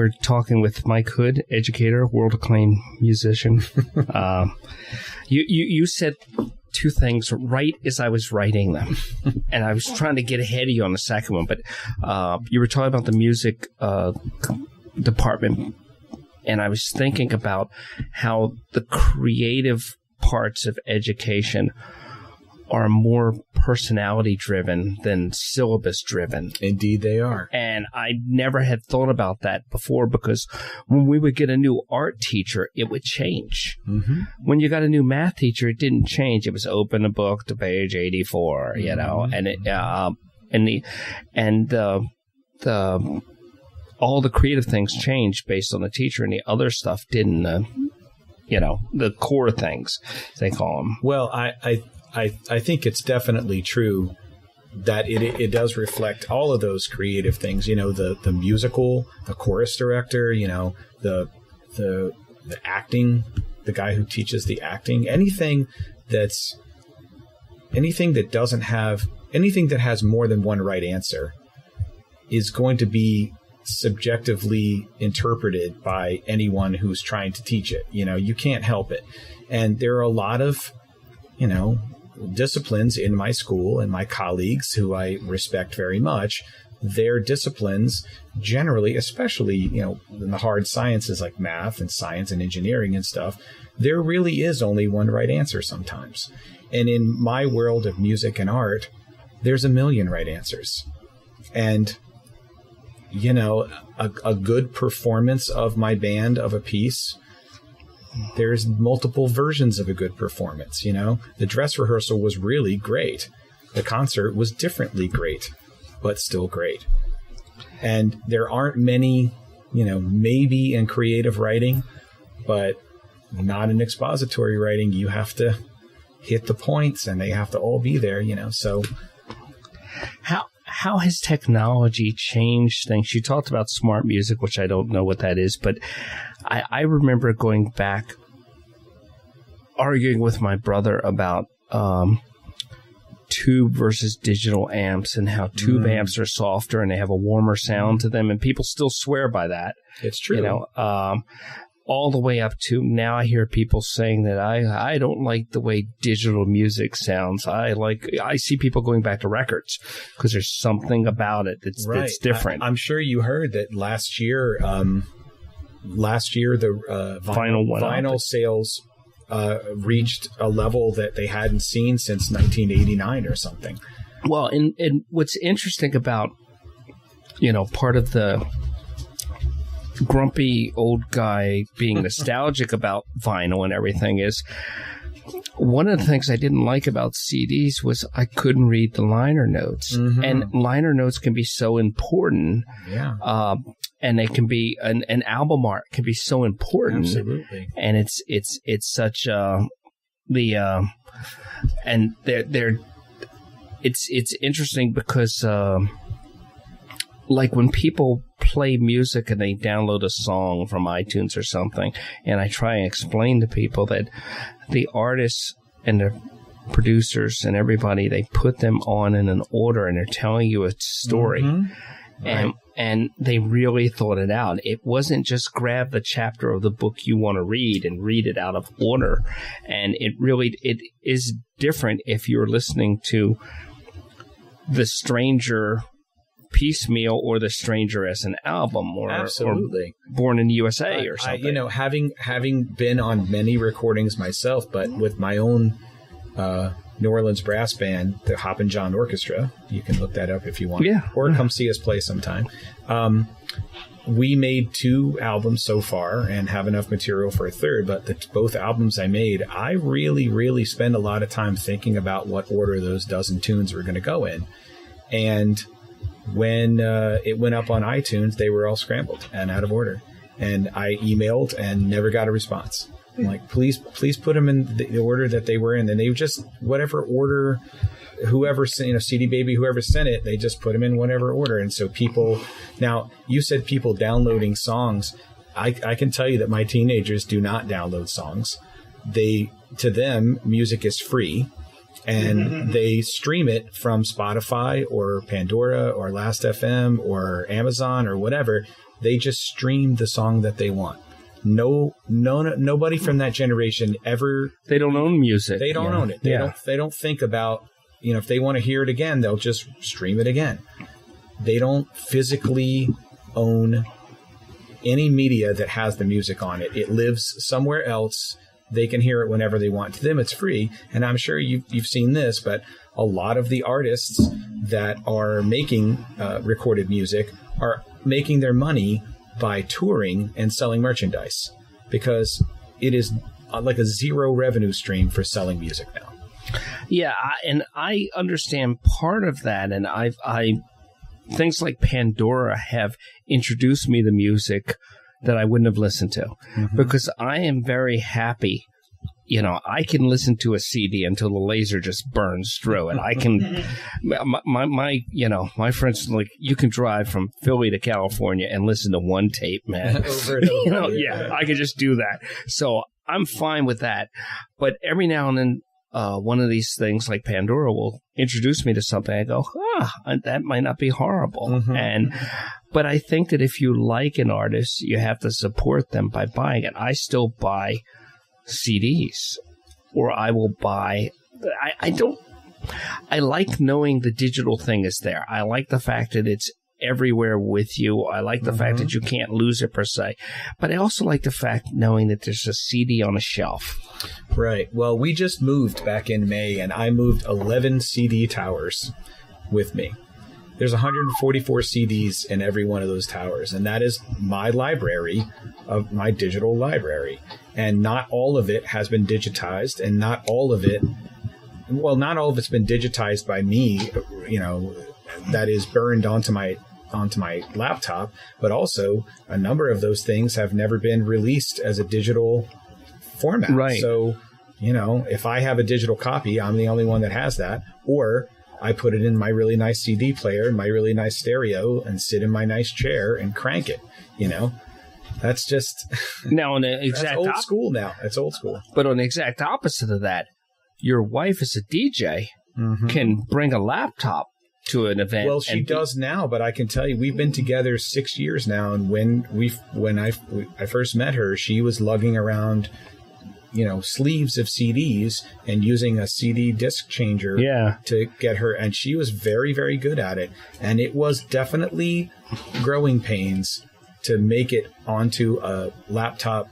were talking with Mike Hood, Educator, world-acclaimed musician. You said two things right as I was writing them, and I was trying to get ahead of you on the second one. But you were talking about the music department, and I was thinking about how the creative parts of education are more personality-driven than syllabus-driven. Indeed, they are. And I never had thought about that before, because when we would get a new art teacher, it would change. Mm-hmm. When you got a new math teacher, it didn't change. It was open a book to page 84, you know, and it, all the creative things changed based on the teacher, and the other stuff didn't. The core things, they call them. Well, I think it's definitely true that it does reflect all of those creative things. You know, the musical, the chorus director. You know, the acting, the guy who teaches the acting. Anything that has more than one right answer is going to be subjectively interpreted by anyone who's trying to teach it. You know, you can't help it. And there are a lot of, disciplines in my school and my colleagues who I respect very much. Their disciplines generally, especially, in the hard sciences like math and science and engineering and stuff, there really is only one right answer sometimes. And in my world of music and art, there's a million right answers. And a good performance of my band of a piece, there's multiple versions of a good performance. The dress rehearsal was really great. The concert was differently great, but still great. And there aren't many, maybe in creative writing, but not in expository writing. You have to hit the points and they have to all be there, so. How has technology changed things? You talked about smart music, which I don't know what that is, but I remember going back, arguing with my brother about tube versus digital amps and how tube amps are softer and they have a warmer sound to them, and people still swear by that. It's true. All the way up to now I hear people saying that I don't like the way digital music sounds. I see people going back to records because there's something about it that's different. I'm sure you heard that last year the vinyl sales reached a level that they hadn't seen since 1989 or something. Well, and what's interesting about, part of the grumpy old guy being nostalgic about vinyl and everything is, one of the things I didn't like about CDs was I couldn't read the liner notes. And liner notes can be so important. Yeah. And they can be an album art can be so important. Absolutely. And it's such it's interesting because like when people play music and they download a song from iTunes or something, and I try and explain to people that the artists and the producers and everybody, they put them on in an order and they're telling you a story. Right. And they really thought it out. It wasn't just grab the chapter of the book you want to read and read it out of order. And it is different if you're listening to The Stranger piecemeal or The Stranger as an album, or absolutely, or Born in the USA or something. Having been on many recordings myself, but with my own New Orleans brass band, the Hoppin' John Orchestra, you can look that up if you want, or come see us play sometime. We made 2 albums so far and have enough material for a third, but both albums I made, I really, really spend a lot of time thinking about what order those dozen tunes were going to go in. And when it went up on iTunes, they were all scrambled and out of order. And I emailed and never got a response. I'm like, please put them in the order that they were in. And they just, whatever order, whoever, CD Baby, whoever sent it, they just put them in whatever order. And so people, now you said people downloading songs. I can tell you that my teenagers do not download songs. To them, music is free. And they stream it from Spotify or Pandora or Last.fm or Amazon or whatever. they just stream the song that they want. Nobody from that generation ever. They don't own music. They don't own it. They don't think about, if they want to hear it again, they'll just stream it again. They don't physically own any media that has the music on it. It lives somewhere else. They can hear it whenever they want. To them, it's free. And I'm sure you've seen this, but a lot of the artists that are making recorded music are making their money by touring and selling merchandise, because it is like a zero revenue stream for selling music now. Yeah, and I understand part of that, and I things like Pandora have introduced me to music that I wouldn't have listened to, because I am very happy. I can listen to a CD until the laser just burns through it. I can, my friends are like, you can drive from Philly to California and listen to one tape, man. Over and over. I can just do that. So I'm fine with that. But every now and then, one of these things like Pandora will introduce me to something. I go, that might not be horrible. But I think that if you like an artist, you have to support them by buying it. I still buy CDs, or I will buy. I like knowing the digital thing is there. I like the fact that it's everywhere with you. I like the fact that you can't lose it per se. But I also like the fact knowing that there's a CD on a shelf. Right. Well, we just moved back in May, and I moved 11 CD towers with me. There's 144 CDs in every one of those towers, and that is my library of my digital library. And not all of it has been digitized, and not all of it's been digitized by me, that is burned onto my laptop, but also a number of those things have never been released as a digital format. Right. So, if I have a digital copy, I'm the only one that has that, or I put it in my really nice CD player, my really nice stereo, and sit in my nice chair and crank it. That's just now on the exact that's old school. Now it's old school. But on the exact opposite of that, your wife is a DJ, can bring a laptop to an event. Well, she does now, but I can tell you, we've been together 6 years now, and when I first met her, she was lugging around, sleeves of CDs and using a CD disc changer to get her, and she was very, very good at it. And it was definitely growing pains to make it onto a laptop,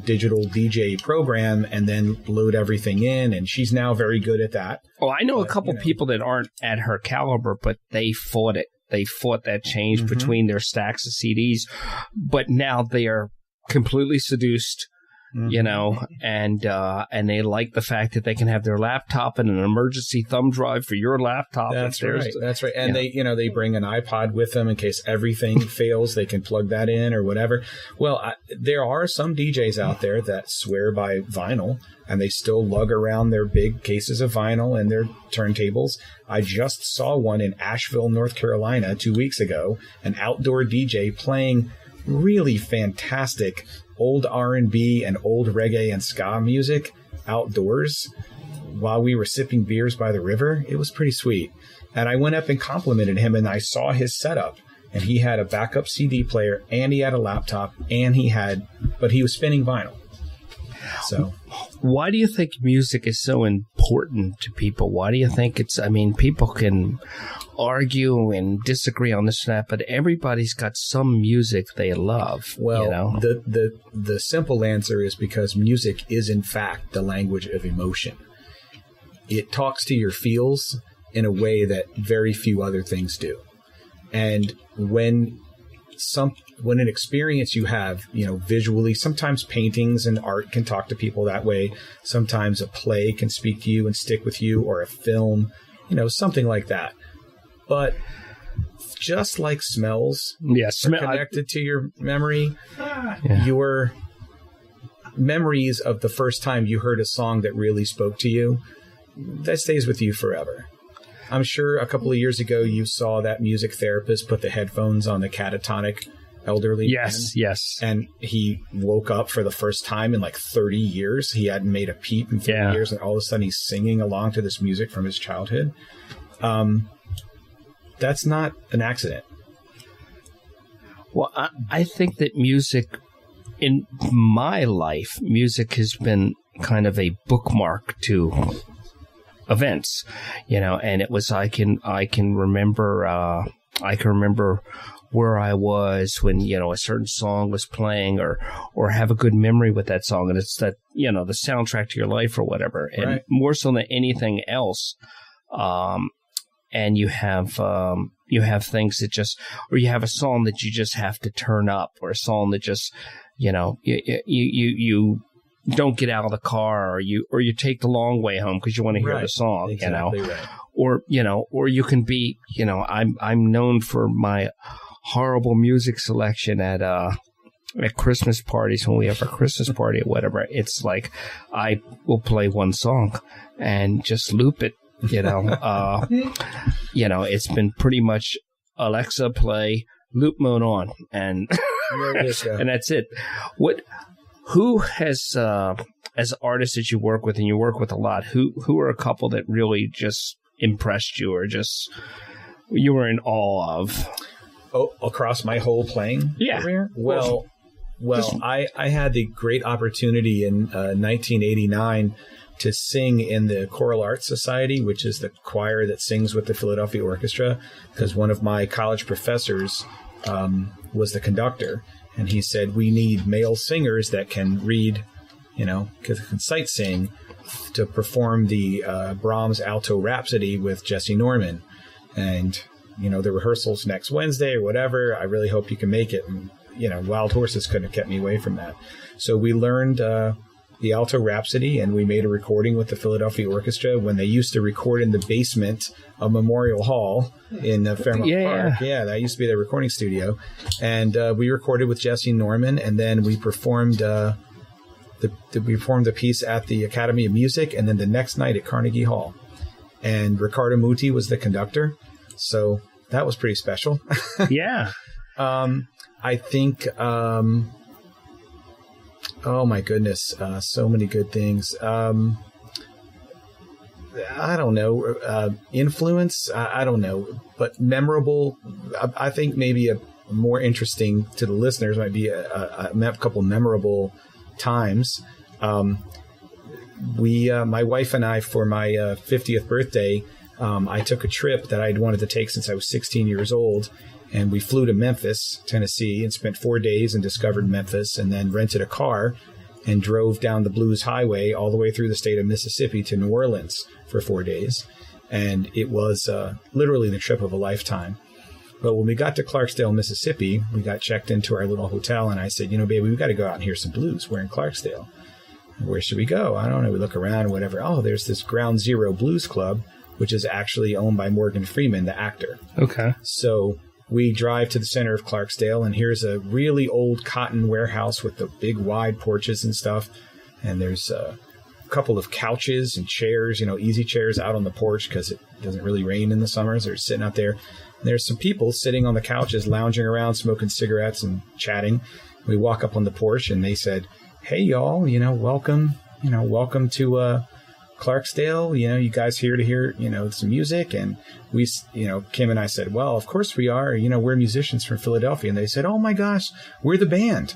digital DJ program and then load everything in. And she's now very good at that. Oh, I know a couple people that aren't at her caliber, but they fought it. They fought that change between their stacks of CDs, but now they are completely seduced. And they like the fact that they can have their laptop and an emergency thumb drive for your laptop. That's right. That's right. And they bring an iPod with them in case everything fails. They can plug that in or whatever. Well, there are some DJs out there that swear by vinyl, and they still lug around their big cases of vinyl and their turntables. I just saw one in Asheville, North Carolina 2 weeks ago, an outdoor DJ playing really fantastic old R&B and old reggae and ska music outdoors while we were sipping beers by the river. It was pretty sweet. And I went up and complimented him, and I saw his setup, and he had a backup CD player, and he had a laptop, but he was spinning vinyl. So why do you think music is so important to people? Why do you think people can argue and disagree on this and that, but everybody's got some music they love. Well, the simple answer is because music is in fact the language of emotion. It talks to your feels in a way that very few other things do. And when an experience you have, visually, sometimes paintings and art can talk to people that way. Sometimes a play can speak to you and stick with you, or a film, something like that. But just like smells are connected to your memory, your memories of the first time you heard a song that really spoke to you, that stays with you forever. I'm sure a couple of years ago you saw that music therapist put the headphones on the catatonic elderly man. Yes. And he woke up for the first time in like 30 years. He hadn't made a peep in 30 years, and all of a sudden he's singing along to this music from his childhood. That's not an accident. Well, I think that music, in my life, music has been kind of a bookmark to events, and it was, I can remember where I was when, a certain song was playing, or have a good memory with that song. And it's that, the soundtrack to your life or whatever. And right. More so than anything else. And you have things that just, or you have a song that you just have to turn up, or a song that just, you don't get out of the car, or you take the long way home because you want to hear right. the song, exactly right. or you can be, I'm known for my horrible music selection at Christmas parties. When we have a Christmas party or whatever, it's like I will play one song and just loop it. It's been pretty much Alexa, play loop mode on, and and that's it. Who has, as artists that you work with, and you work with a lot, who are a couple that really just impressed you, or just you were in awe of? Oh, across my whole playing career? Well, I had the great opportunity in 1989 to sing in the Choral Arts Society, which is the choir that sings with the Philadelphia Orchestra, because one of my college professors was the conductor, and he said, we need male singers that can read, because can sight sing, to perform the Brahms Alto Rhapsody with Jesse Norman. And, the rehearsal's next Wednesday or whatever. I really hope you can make it. And, wild horses couldn't have kept me away from that. So we learned the Alto Rhapsody, and we made a recording with the Philadelphia Orchestra when they used to record in the basement of Memorial Hall in Fairmount Park. Yeah, that used to be their recording studio. And we recorded with Jesse Norman, and then we performed the piece at the Academy of Music, and then the next night at Carnegie Hall. And Riccardo Muti was the conductor, so that was pretty special. Yeah. I think... oh my goodness, so many good things. I don't know, influence, I don't know, but memorable. I think maybe a more interesting to the listeners might be a couple memorable times. My wife and I, for my 50th birthday, I took a trip that I'd wanted to take since I was 16 years old. And we flew to Memphis, Tennessee, and spent 4 days and discovered Memphis, and then rented a car and drove down the Blues Highway all the way through the state of Mississippi to New Orleans for 4 days. And it was literally the trip of a lifetime. But when we got to Clarksdale, Mississippi, we got checked into our little hotel, and I said, baby, we've got to go out and hear some blues. We're in Clarksdale. Where should we go? I don't know. We look around or whatever. Oh, there's this Ground Zero Blues Club, which is actually owned by Morgan Freeman, the actor. Okay. So we drive to the center of Clarksdale, and here's a really old cotton warehouse with the big wide porches and stuff. And there's a couple of couches and chairs, easy chairs out on the porch because it doesn't really rain in the summers. They're sitting out there. And there's some people sitting on the couches, lounging around, smoking cigarettes and chatting. We walk up on the porch, and they said, hey, y'all, welcome to Clarksdale, you guys here to hear, some music. And we, Kim and I said, well, of course we are. We're musicians from Philadelphia. And they said, oh my gosh, we're the band.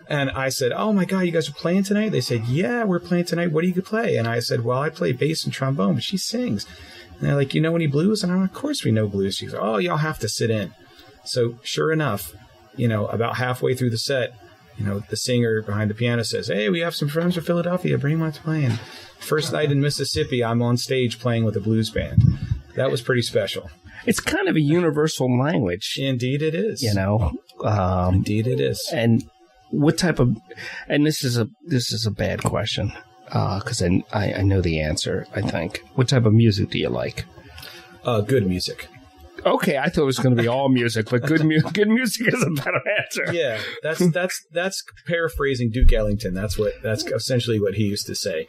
And I said, oh my God, you guys are playing tonight? They said, yeah, we're playing tonight. What do you play? And I said, well, I play bass and trombone, but she sings. And they're like, you know any blues? And I'm like, of course we know blues. She goes, oh, y'all have to sit in. So sure enough, about halfway through the set, the singer behind the piano says, hey, we have some friends from Philadelphia. Bring them out to play. And first night in Mississippi, I'm on stage playing with a blues band. That was pretty special. It's kind of a universal language. Indeed it is. Indeed it is. And what type of, and this is a bad question, because I know the answer, I think. What type of music do you like? Good music. Okay, I thought it was going to be all music, but good music is a better answer. Yeah, that's paraphrasing Duke Ellington. That's essentially what he used to say.